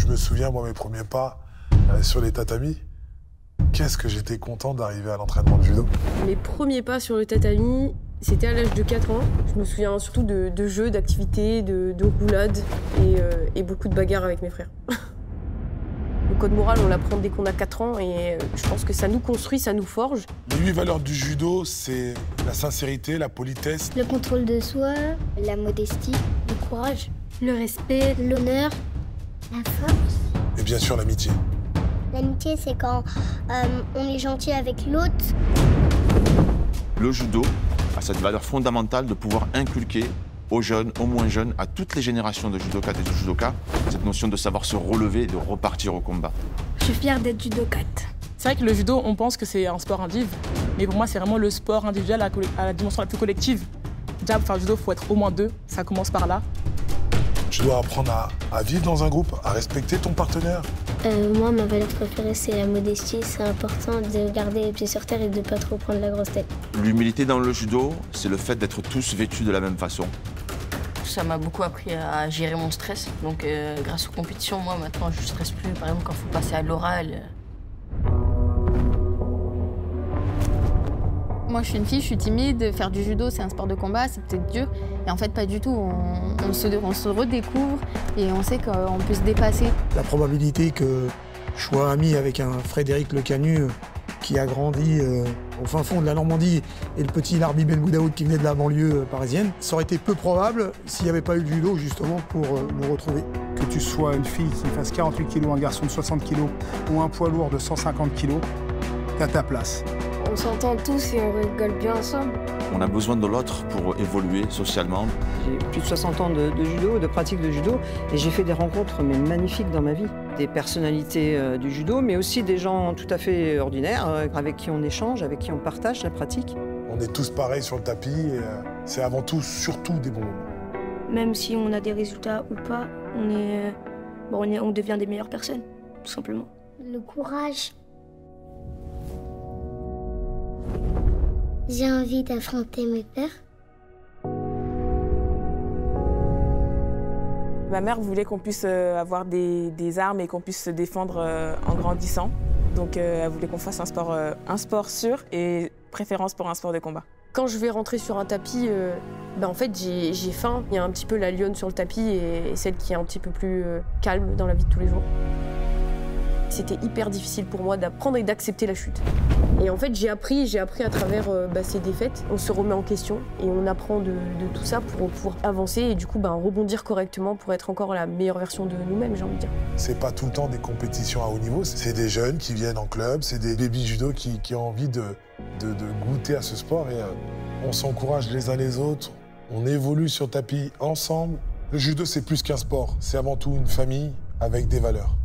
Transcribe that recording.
Je me souviens, moi, mes premiers pas sur les tatamis. Qu'est-ce que j'étais content d'arriver à l'entraînement de judo. Mes premiers pas sur le tatami, c'était à l'âge de 4 ans. Je me souviens surtout de jeux, d'activités, de roulades et beaucoup de bagarres avec mes frères. Le code moral, on l'apprend dès qu'on a 4 ans et je pense que ça nous construit, ça nous forge. Les 8 valeurs du judo, c'est la sincérité, la politesse. Le contrôle de soi, la modestie, le courage, le respect, l'honneur, la force. Et bien sûr, l'amitié. L'amitié, c'est quand on est gentil avec l'autre. Le judo a cette valeur fondamentale de pouvoir inculquer aux jeunes, aux moins jeunes, à toutes les générations de judokates et de judokas, cette notion de savoir se relever et de repartir au combat. Je suis fière d'être judokate. C'est vrai que le judo, on pense que c'est un sport individuel, mais pour moi, c'est vraiment le sport individuel à la dimension la plus collective. Déjà, pour faire du judo, il faut être au moins 2, ça commence par là. Tu dois apprendre à vivre dans un groupe, à respecter ton partenaire. Moi, ma valeur préférée, c'est la modestie. C'est important de garder les pieds sur terre et de ne pas trop prendre la grosse tête. L'humilité dans le judo, c'est le fait d'être tous vêtus de la même façon. Ça m'a beaucoup appris à gérer mon stress. Donc grâce aux compétitions, moi maintenant je ne stresse plus. Par exemple quand il faut passer à l'oral. Moi je suis une fille, je suis timide. Faire du judo c'est un sport de combat, c'est peut-être dur. Et en fait pas du tout. On se redécouvre et on sait qu'on peut se dépasser. La probabilité que je sois ami avec un Frédéric Lecanu qui a grandi au fin fond de la Normandie et le petit Larbi Ben Boudaoud qui venait de la banlieue parisienne, ça aurait été peu probable s'il n'y avait pas eu le judo justement pour nous retrouver. Que tu sois une fille qui fasse 48 kg, un garçon de 60 kg ou un poids lourd de 150 kg, t'as ta place. On s'entend tous et on rigole bien ensemble. On a besoin de l'autre pour évoluer socialement. J'ai plus de 60 ans de judo, de pratique de judo, et j'ai fait des rencontres magnifiques dans ma vie. Des personnalités du judo, mais aussi des gens tout à fait ordinaires, avec qui on échange, avec qui on partage la pratique. On est tous pareils sur le tapis et c'est avant tout, surtout des bons moments. Même si on a des résultats ou pas, on devient des meilleures personnes, tout simplement. Le courage. J'ai envie d'affronter mes peurs. Ma mère voulait qu'on puisse avoir des armes et qu'on puisse se défendre en grandissant. Donc elle voulait qu'on fasse un sport sûr et préférence pour un sport de combat. Quand je vais rentrer sur un tapis, en fait j'ai faim. Il y a un petit peu la lionne sur le tapis et celle qui est un petit peu plus calme dans la vie de tous les jours. C'était hyper difficile pour moi d'apprendre et d'accepter la chute. Et en fait, j'ai appris à travers ces défaites. On se remet en question et on apprend de tout ça pour pouvoir avancer et du coup rebondir correctement pour être encore la meilleure version de nous-mêmes, j'ai envie de dire. C'est pas tout le temps des compétitions à haut niveau, c'est des jeunes qui viennent en club, c'est des baby judo qui ont envie de goûter à ce sport et on s'encourage les uns les autres, on évolue sur tapis ensemble. Le judo, c'est plus qu'un sport, c'est avant tout une famille avec des valeurs.